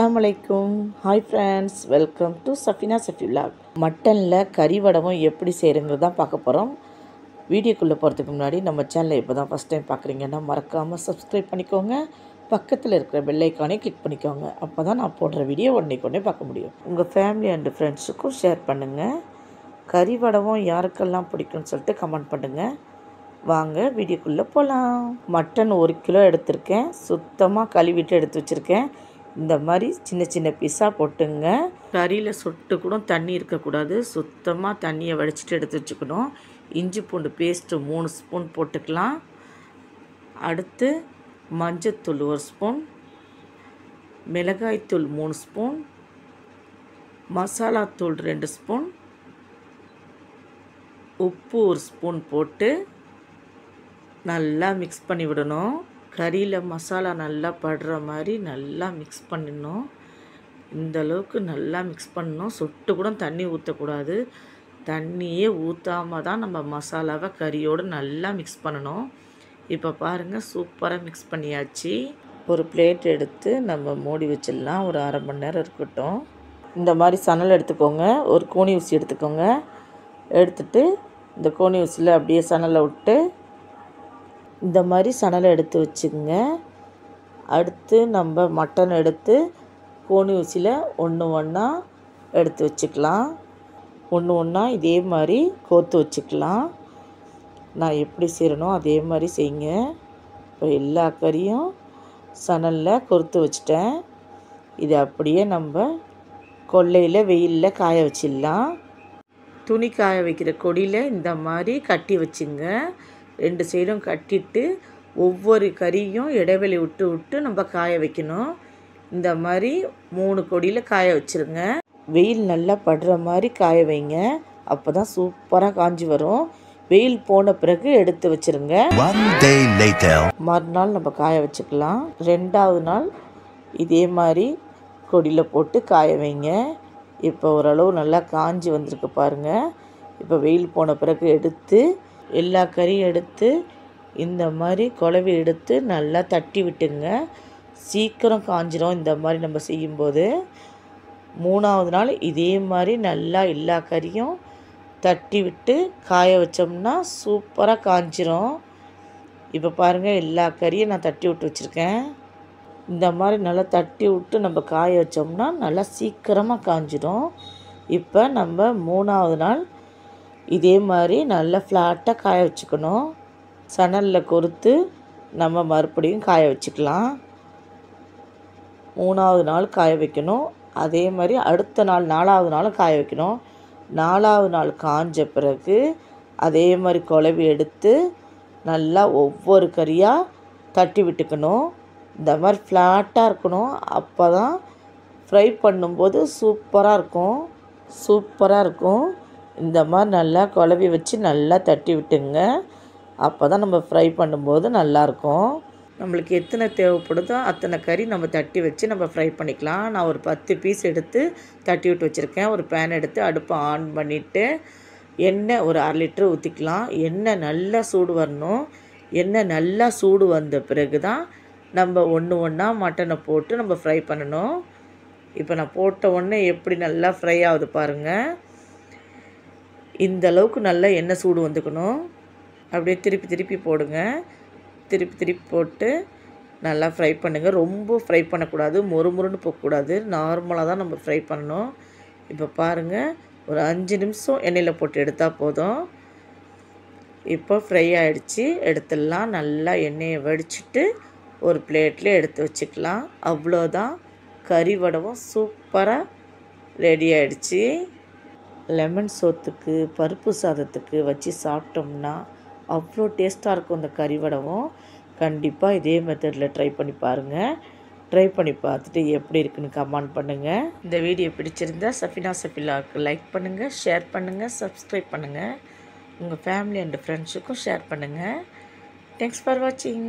அஸ்ஸலாமு அலைக்கும். Hi friends, welcome to Safina Safi vlog. மட்டனில் கறி வடகம் எப்படி செய்கிறங்கிறது தான் பார்க்க போகிறோம். வீடியோக்குள்ளே போகிறதுக்கு முன்னாடி நம்ம சேனலை இப்போ தான் ஃபஸ்ட் டைம் பார்க்குறீங்கன்னா மறக்காமல் சப்ஸ்கிரைப் பண்ணிக்கோங்க. பக்கத்தில் இருக்கிற பெல் ஐக்கானே கிளிக் பண்ணிக்கோங்க. அப்போ தான் நான் போடுற வீடியோ உடனே பார்க்க முடியும். உங்கள் ஃபேமிலி அண்டு ஃப்ரெண்ட்ஸுக்கும் ஷேர் பண்ணுங்கள். கறி வடகம் யாருக்கெல்லாம் பிடிக்கும்னு சொல்லிட்டு கமெண்ட் பண்ணுங்கள். வாங்க வீடியோக்குள்ளே போகலாம். மட்டன் 1 கிலோ எடுத்திருக்கேன். சுத்தமாக கழுவிட்டு எடுத்து வச்சுருக்கேன். இந்த மாதிரி சின்ன சின்ன பீஸாக போட்டுங்க. கறியில் சொட்டு கூட தண்ணி இருக்கக்கூடாது. சுத்தமாக தண்ணியை வடிச்சிட்டு எடுத்து வச்சுக்கணும். இஞ்சி பூண்டு பேஸ்ட்டு 3 ஸ்பூன் போட்டுக்கலாம். அடுத்து மஞ்சத்தூள் 1 ஸ்பூன், மிளகாய்த்தூள் 3 ஸ்பூன், மசாலாத்தூள் 2 ஸ்பூன், உப்பு 1 ஸ்பூன் போட்டு நல்லா மிக்ஸ் பண்ணி விடணும். கறியில் மசாலா நல்லா படுற மாதிரி நல்லா மிக்ஸ் பண்ணிடணும். இந்த அளவுக்கு நல்லா மிக்ஸ் பண்ணணும். சொட்டு கூட தண்ணி ஊற்றக்கூடாது. தண்ணியே ஊற்றாமல் தான் நம்ம மசாலாவை கறியோடு நல்லா மிக்ஸ் பண்ணணும். இப்போ பாருங்கள், சூப்பராக மிக்ஸ் பண்ணியாச்சு. ஒரு பிளேட் எடுத்து நம்ம மூடி வச்சிடலாம். ஒரு அரை மணி நேரம் இருக்கட்டும். இந்த மாதிரி சணல் எடுத்துக்கோங்க. ஒரு கோணி ஊசி எடுத்துக்கோங்க. எடுத்துட்டு இந்த கோணி ஊசியில் அப்படியே சணலை விட்டு இந்த மாதிரி சணலை எடுத்து வச்சுக்கோங்க. அடுத்து நம்ம மட்டன் எடுத்து கோணி ஊசியில் ஒன்று ஒன்றா எடுத்து வச்சுக்கலாம். ஒன்று ஒன்றா இதே மாதிரி கோர்த்து வச்சுக்கலாம். நான் எப்படி செய்கிறனோ அதே மாதிரி செய்யுங்க. இப்போ எல்லா கறியும் சணலில் கோர்த்து வச்சுட்டேன். இது அப்படியே நம்ம கொல்லையில் வெயிலில் காய வச்சிடலாம். துணி காய வைக்கிற கொடியில் இந்த மாதிரி கட்டி வச்சுங்க. 2 சைடும் கட்டிட்டு ஒவ்வொரு கறியும் இடைவெளி விட்டு விட்டு நம்ம காய வைக்கணும். இந்த மாதிரி 3 கொடியில் காய வச்சுருங்க. வெயில் நல்லா படுற மாதிரி காய வைங்க. அப்போ தான் சூப்பராக காஞ்சி வரும். வெயில் போன பிறகு எடுத்து வச்சுருங்க. மறுநாள் நம்ம காய வச்சுக்கலாம். 2வது நாள் இதே மாதிரி கொடியில் போட்டு காய வைங்க. இப்போ ஓரளவு நல்லா காஞ்சி வந்திருக்கு பாருங்கள். இப்போ வெயில் போன பிறகு எடுத்து எல்லா கறியும் எடுத்து இந்த மாதிரி குழவி எடுத்து நல்லா தட்டி விட்டுங்க. சீக்கிரம் காஞ்சிரும் இந்த மாதிரி நம்ம செய்யும்போது. 3வது நாள் இதே மாதிரி நல்லா எல்லா கறியும் தட்டி விட்டு காய வச்சோம்னா சூப்பராக காஞ்சிரும். இப்போ பாருங்கள், எல்லா கறியும் நான் தட்டி விட்டு வச்சுருக்கேன். இந்த மாதிரி நல்லா தட்டி விட்டு நம்ம காய வச்சோம்னா நல்லா சீக்கிரமாக காஞ்சிடும். இப்போ நம்ம 3வது நாள் இதே மாதிரி நல்லா ஃப்ளாட்டாக காய வச்சுக்கணும். சணலில் கொறுத்து நம்ம மறுபடியும் காய வச்சுக்கலாம். 3வது நாள் காய வைக்கணும். அதே மாதிரி அடுத்த நாள் 4வது நாளும் காய வைக்கணும். 4வது நாள் காஞ்ச பிறகு அதே மாதிரி குழவி எடுத்து நல்லா ஒவ்வொரு கறியாக தட்டி விட்டுக்கணும். இந்த மாதிரி ஃப்ளாட்டாக இருக்கணும். அப்போ தான் ஃப்ரை பண்ணும்போது சூப்பராக இருக்கும். இந்த மாதிரி நல்லா குழவி வச்சு நல்லா தட்டி விட்டுங்க. அப்போ தான் நம்ம ஃப்ரை பண்ணும்போது நல்லாயிருக்கும். நம்மளுக்கு எத்தனை தேவைப்படுதோ அத்தனை கறி நம்ம தட்டி வச்சு நம்ம ஃப்ரை பண்ணிக்கலாம். நான் ஒரு 10 பீஸ் எடுத்து தட்டி விட்டு வச்சுருக்கேன். ஒரு பேன் எடுத்து அடுப்பை ஆன் பண்ணிவிட்டு எண்ணெய் ஒரு 1/2 லிட்டர் ஊற்றிக்கலாம். எண்ணெய் நல்லா சூடு வரணும். எண்ணெய் நல்லா சூடு வந்த பிறகு தான் நம்ம ஒன்று ஒன்றா மட்டனை போட்டு நம்ம ஃப்ரை பண்ணணும். இப்போ நான் போட்ட உடனே எப்படி நல்லா ஃப்ரை ஆகுது பாருங்கள். இந்த அளவுக்கு நல்லா எண்ணெய் சூடு வந்துக்கணும். அப்படியே திருப்பி போடுங்க. திருப்பி போட்டு நல்லா ஃப்ரை பண்ணுங்கள். ரொம்ப ஃப்ரை பண்ணக்கூடாது, மொறுமொறுன்னு போகக்கூடாது. நார்மலாக தான் நம்ம ஃப்ரை பண்ணணும். இப்போ பாருங்கள், ஒரு 5 நிமிஷம் எண்ணெயில் போட்டு எடுத்தால் போதும். இப்போ ஃப்ரை ஆகிடுச்சு. எடுத்துடலாம். நல்லா எண்ணெயை வடிச்சிட்டு ஒரு பிளேட்டில் எடுத்து வச்சுக்கலாம். அவ்வளோதான், கறி வடகம் சூப்பராக ரெடி ஆகிடுச்சு. லெமன் சோத்துக்கு பருப்பு சாதத்துக்கு வச்சு சாப்பிட்டோம்னா அவ்வளோ டேஸ்ட்டாக இருக்கும் இந்த கறி வடகம். கண்டிப்பாக இதே மெத்தடில் ட்ரை பண்ணி பாருங்கள். ட்ரை பண்ணி பார்த்துட்டு எப்படி இருக்குன்னு கமெண்ட் பண்ணுங்கள். இந்த வீடியோ பிடிச்சிருந்தா சஃபினா சஃபிலாவுக்கு லைக் பண்ணுங்கள், ஷேர் பண்ணுங்கள், சப்ஸ்கிரைப் பண்ணுங்கள். உங்கள் ஃபேமிலி அண்ட் ஃப்ரெண்ட்ஸுக்கும் ஷேர் பண்ணுங்கள். தேங்க்ஸ் ஃபார் வாட்சிங்.